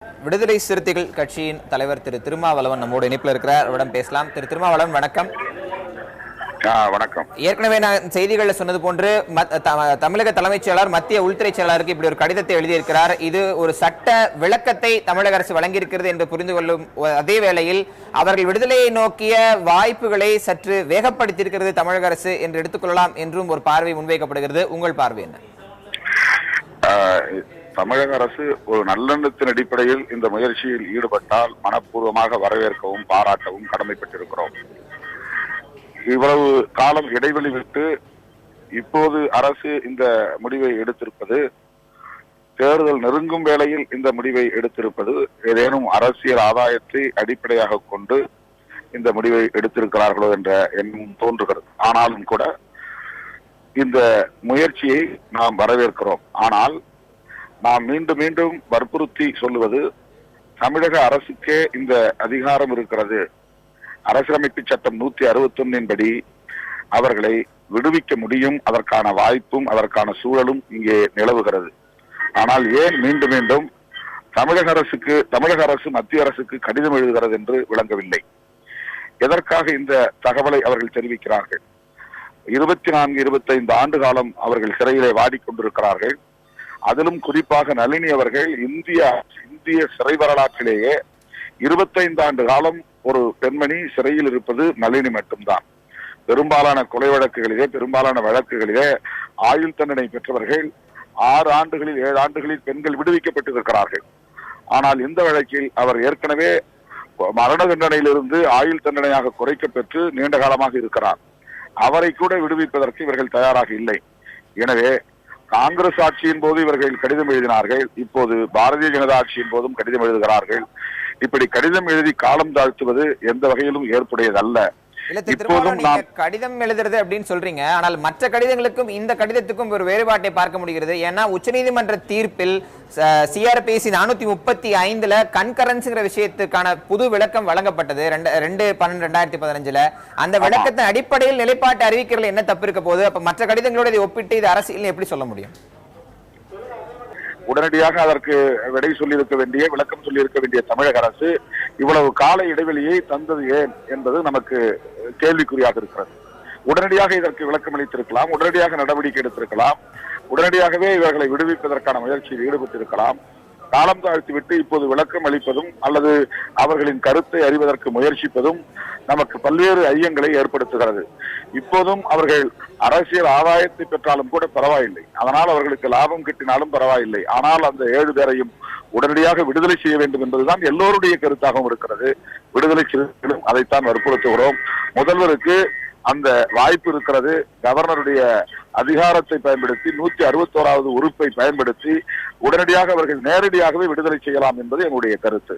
விடுதலை சிறுத்தைகள் கட்சியின் தலைவர் திரு திருமாவளவன் நம்மோடு இணைப்பில் இருக்கிறார். அவரிடம் பேசலாம். திரு திருமாவளவன் வணக்கம். வணக்கம். ஏற்கனவே நான் செய்திகளில் சொன்னது போன்று தமிழக தலைமைச் செயலாளர் மத்திய உள்துறை செயலாளருக்கு இப்படி ஒரு கடிதத்தை எழுதியிருக்கிறார். இது ஒரு சட்ட விளக்கத்தை தமிழக அரசு வழங்கியிருக்கிறது என்று புரிந்து கொள்ளும் அதே வேளையில் அவர்கள் விடுதலையை நோக்கிய வாய்ப்புகளை சற்று வேகப்படுத்தியிருக்கிறது தமிழக அரசு என்று எடுத்துக்கொள்ளலாம் என்றும் ஒரு பார்வை முன்வைக்கப்படுகிறது. உங்கள் பார்வை என்ன? தமிழக அரசு ஒரு நல்லெண்ணத்தின் அடிப்படையில் இந்த முயற்சியில் ஈடுபட்டால் மனப்பூர்வமாக வரவேற்கவும் பாராட்டவும் கடமைப்பட்டிருக்கிறோம். இவ்வளவு காலம் இடைவெளி விட்டு இப்போது அரசு இந்த முடிவை எடுத்திருப்பது, தேர்தல் நெருங்கும் வேளையில் இந்த முடிவை எடுத்திருப்பது ஏதேனும் அரசியல் ஆதாயத்தை அடிப்படையாக கொண்டு இந்த முடிவை எடுத்திருக்கிறார்களோ என்ற எண்ணம் தோன்றுகிறது. ஆனாலும் கூட இந்த முயற்சியை நாம் வரவேற்கிறோம். ஆனால் நாம் மீண்டும் மீண்டும் வற்புறுத்தி சொல்லுவது, தமிழக அரசுக்கே இந்த அதிகாரம் இருக்கிறது. அரசியலமைப்பு சட்டம் 161 படி அவர்களை விடுவிக்க முடியும். அதற்கான வாய்ப்பும் அதற்கான சூழலும் இங்கே நிலவுகிறது. ஆனால் ஏன் மீண்டும் மீண்டும் தமிழக அரசு மத்திய அரசுக்கு கடிதம் எழுதுகிறது என்று விளங்கவில்லை. எதற்காக இந்த தகவலை அவர்கள் தெரிவிக்கிறார்கள்? 24-25 ஆண்டு காலம் அவர்கள் சிறையிலே வாடிக்கொண்டிருக்கிறார்கள். அதிலும் குறிப்பாக நளினி அவர்கள் இந்திய சிறை வரலாற்றிலேயே 25 ஆண்டு காலம் ஒரு பெண்மணி சிறையில் இருப்பது நளினி மட்டும்தான். பெரும்பாலான கொலை வழக்குகளிலே, பெரும்பாலான வழக்குகளிலே ஆயுள் தண்டனை பெற்றவர்கள் 6 ஆண்டுகளில் 7 ஆண்டுகளில் பெண்கள் விடுவிக்கப்பட்டிருக்கிறார்கள். ஆனால் இந்த வழக்கில் அவர் ஏற்கனவே மரண தண்டனையிலிருந்து ஆயுள் தண்டனையாக குறைக்கப்பெற்று நீண்ட காலமாக இருக்கிறார். அவரை கூட விடுவிப்பதற்கு இவர்கள் தயாராக இல்லை. எனவே காங்கிரஸ் ஆட்சியின் போது இவர்கள் கடிதம் எழுதினார்கள். இப்போது பாரதிய ஜனதா ஆட்சியின் போதும் கடிதம் எழுதுகிறார்கள். இப்படி கடிதம் எழுதி காலம் தாழ்த்துவது எந்த வகையிலும் ஏற்புடையதல்ல. இப்போதும் கடிதம் எழுதுறது அப்படின்னு சொல்றீங்க. ஆனால் மற்ற கடிதங்களுக்கும் இந்த கடிதத்துக்கும் ஒரு வேறுபாட்டை பார்க்க முடிகிறது. ஏன்னா உச்சநீதிமன்ற தீர்ப்பில் CRPC 435 கன்கரன்ஸ்ங்கிற விஷயத்துக்கான புது விளக்கம் வழங்கப்பட்டது 2/12/2015. அந்த விளக்கத்தின் அடிப்படையில் நிலைப்பாட்டை அறிவிக்கிறதுல என்ன தப்பு இருக்க போது? அப்ப மற்ற கடிதங்களோட இதை ஒப்பிட்டு இது அரசியல் எப்படி சொல்ல முடியும்? உடனடியாக அதற்கு விடை சொல்லியிருக்க வேண்டிய, விளக்கம் சொல்லியிருக்க வேண்டிய தமிழக அரசு இவ்வளவு கால இடைவெளியை தந்தது ஏன் என்பது நமக்கு கேள்விக்குறியாக இருக்கிறது. உடனடியாக இதற்கு விளக்கம் அளித்திருக்கலாம், உடனடியாக நடவடிக்கை எடுத்திருக்கலாம், உடனடியாகவே இவர்களை விடுவிப்பதற்கான முயற்சியில் ஈடுபட்டிருக்கலாம். காலம் தாழ்த்திவிட்டு இப்போது விளக்கம் அளிப்பதும் அல்லது அவர்களின் கருத்தை அறிவதற்கு முயற்சிப்பதும் நமக்கு பல்வேறு ஐயங்களை ஏற்படுத்துகிறது. இப்போதும் அவர்கள் அரசியல் ஆதாயத்தை பெற்றாலும் கூட பரவாயில்லை, அதனால் அவர்களுக்கு லாபம் கிட்டினாலும் பரவாயில்லை. ஆனால் அந்த 7 பேரையும் உடனடியாக விடுதலை செய்ய வேண்டும் என்பதுதான் எல்லோருடைய கருத்தாகவும் இருக்கிறது. விடுதலை செய்வதிலும் அதைத்தான் வற்புறுத்துகிறோம். முதல்வருக்கு அந்த வாய்ப்பு இருக்கிறது. கவர்னருடைய அதிகாரத்தை பயன்படுத்தி 161வது உறுப்பை பயன்படுத்தி உடனடியாக அவர்கள் நேரடியாகவே விடுதலை செய்யலாம் என்பது என்னுடைய கருத்து.